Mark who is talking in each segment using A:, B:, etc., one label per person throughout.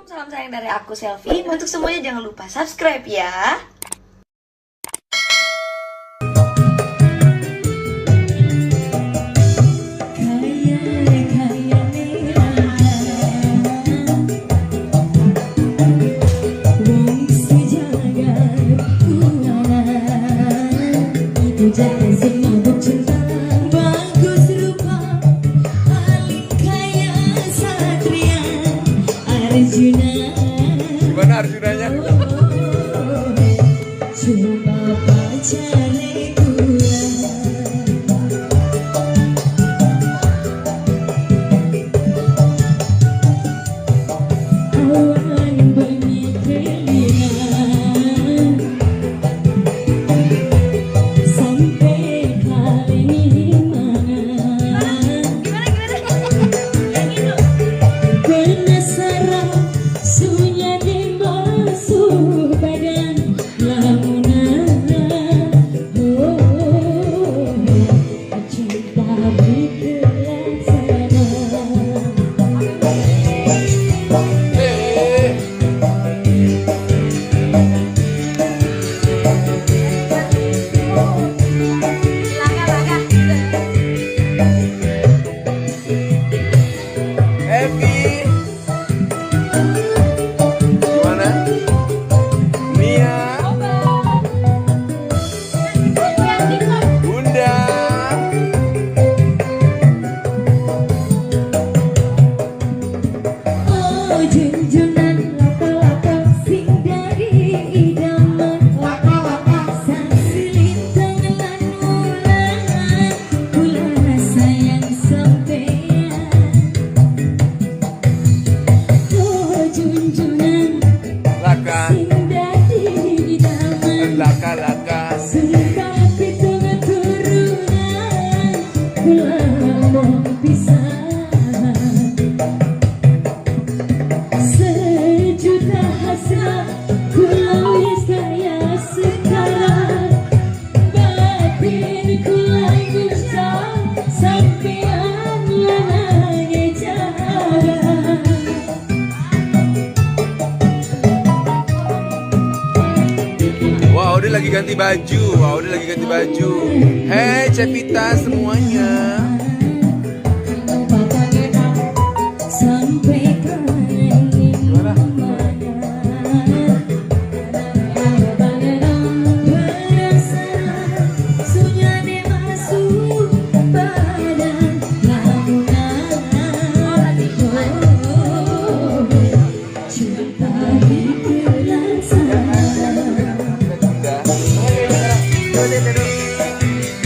A: salam sayang dari aku Selfie. Untuk semuanya jangan lupa subscribe ya.
B: Gimana Arjunanya?
A: Coba baca
B: laka
A: sejuta hasrat kulau kaya sekarang batin kulai guncang sampean lanangnya jarang.
B: Wow, dia lagi ganti baju. Hei Cepita semuanya.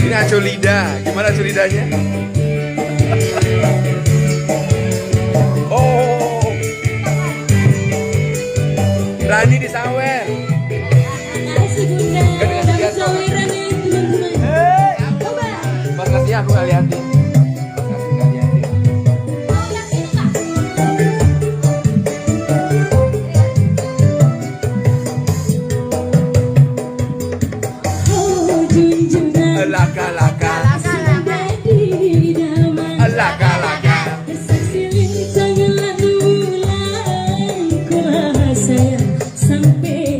B: Ini Aco Lida, gimana Aco Lidanya? Oh, Rani disawer. Pas kasih aku nggak liatin. Laka
A: sampai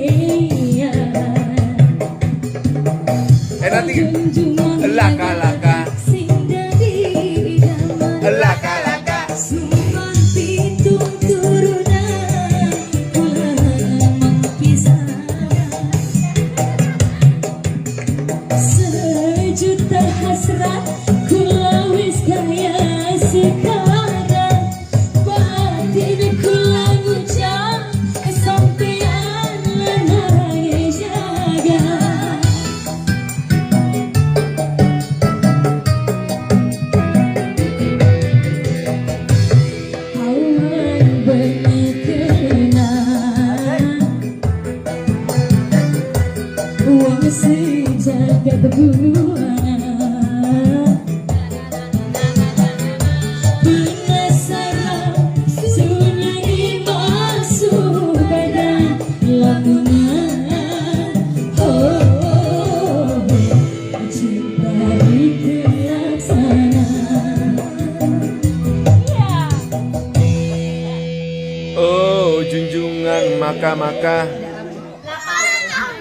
B: junjungan maka.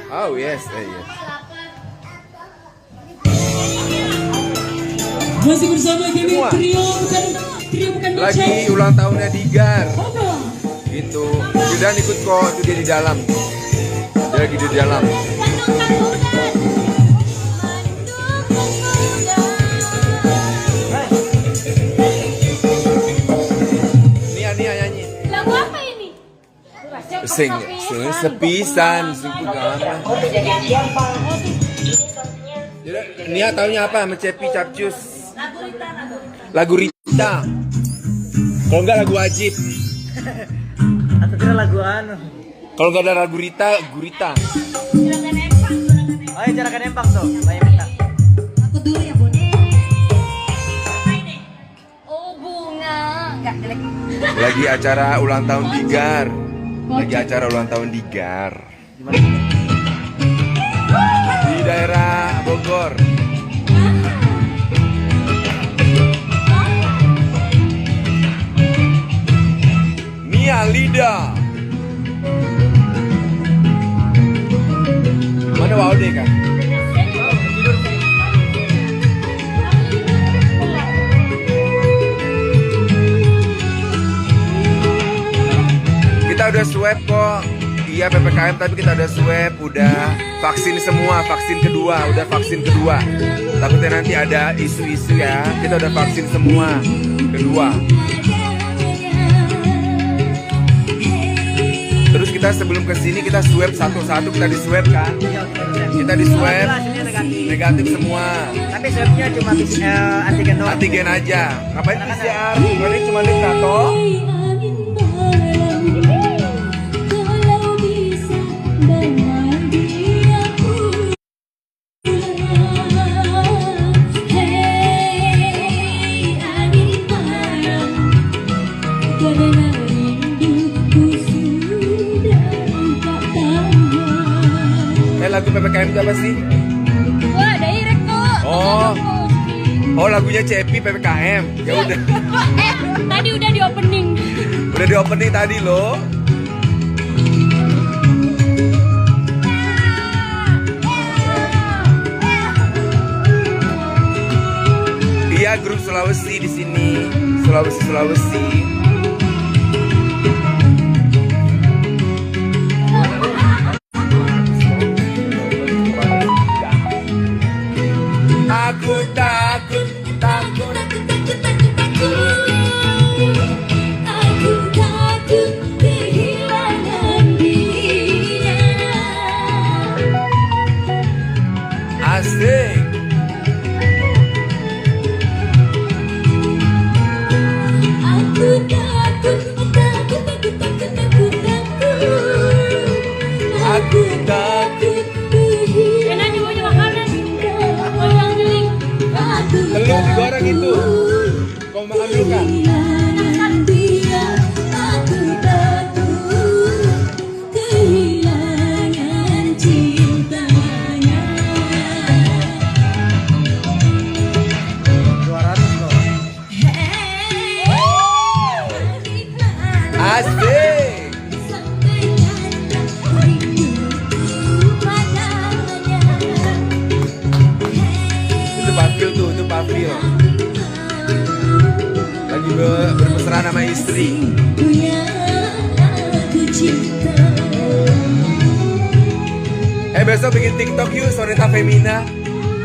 B: Oh yes, yes.
C: Masih bersama kami
B: Semua.
C: trio bukan
B: Lagi
C: macam.
B: ulang tahunnya Digar.
C: Apa?
B: Gitu. Sudah ikut kok, itu dia di dalam. Dia lagi di dalam. Nia nyanyi.
D: Lagu apa ini?
B: Sing sepisan, sing gampang. Jadi Nia taunya apa? Sama Cepi Capcus. Lagu Rita. Kalau enggak lagu Wajib.
E: Atau kira lagu anu.
B: Kalau enggak ada lagu Rita, Gurita.
E: Oh, ya cara empang tuh. Banyak minta.
A: Aku dulu ya, Bun.
D: Oh, bunga. Enggak jelek.
B: Lagi acara ulang tahun Digar. Lagi acara ulang tahun Digar. Di daerah Bogor. Nia Lida. Mana Waude kan? Kita udah swab kok. Iya PPKM tapi kita udah swab, udah vaksin semua, vaksin kedua, udah vaksin kedua. Takutnya nanti ada isu-isu ya. Kita udah vaksin semua kedua. Terus kita sebelum kesini kita swab satu-satu, kita di swab kan? Kita di swab negatif semua.
E: Tapi swabnya cuma antigen doang.
B: Antigen aja. Ngapain PCR? Ini cuma diktator. Lagu PPKM itu apa sih?
D: Wah, direct kok.
B: Oh. Oh, lagunya Cepi PPKM. Ya udah.
D: Tadi udah di opening.
B: Udah di opening tadi loh. Iya, grup Sulawesi di sini. Sulawesi. Aku takut.
D: Aku takut kehilangan dia.
B: Asik.
D: Aku takut.
B: Aku takut.
D: Enak juga juga makanan. Orang jeling.
B: Telur digoreng itu. Kau makan dulu kan?
D: Kehilangan dia. Aku takut kehilangan cintanya.
E: 200 loh.
B: Asik. Itu Pafil tuh, itu Pafil. Lagi bermesraan sama istri. Besok bikin TikTok yuk, Soneta Femina.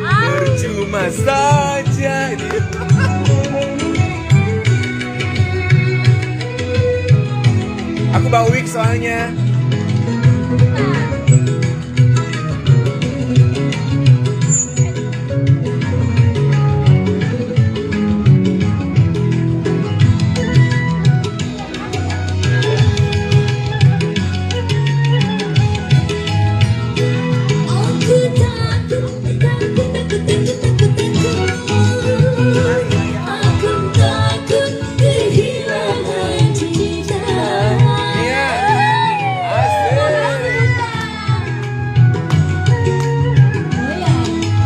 B: Percuma saja. Aku bawa wig soalnya. Iya. Asik.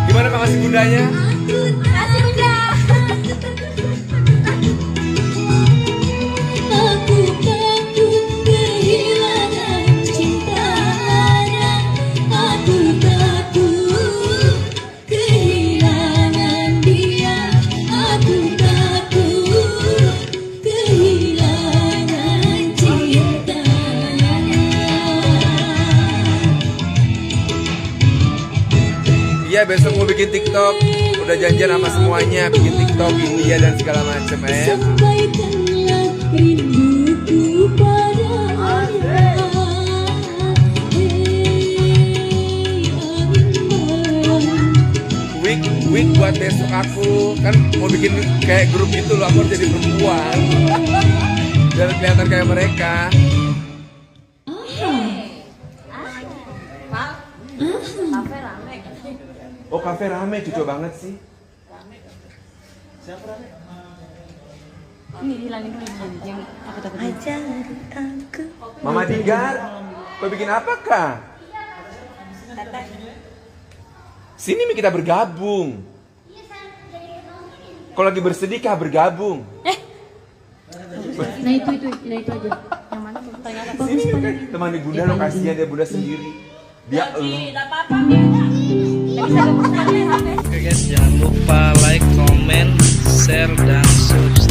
B: Gimana Pak kasih bundanya?
D: Kasih bunda. Aku takut kehilangan
B: Iya besok mau bikin TikTok. Udah janjian sama semuanya bikin TikTok India dan segala macam
C: Sampaikanlah rinduku pada
B: Week buat besok aku kan mau bikin kayak grup gitu loh, aku harus jadi perempuan biar kelihatan kayak mereka. Oh kafe rame, cucu banget sih.
D: Ini hilangin dulu yang aku takut.
B: Mama Digar, kau bikin apa kah? Sini Mi kita bergabung. Kau lagi bersedih kah bergabung?
D: Nah itu aja. Yang mana tuh? Ternyata
B: Sini kan temani Bunda lo, kasihan dia Bunda sendiri. Dia lo.
F: Oke guys, jangan lupa like, comment, share, dan subscribe.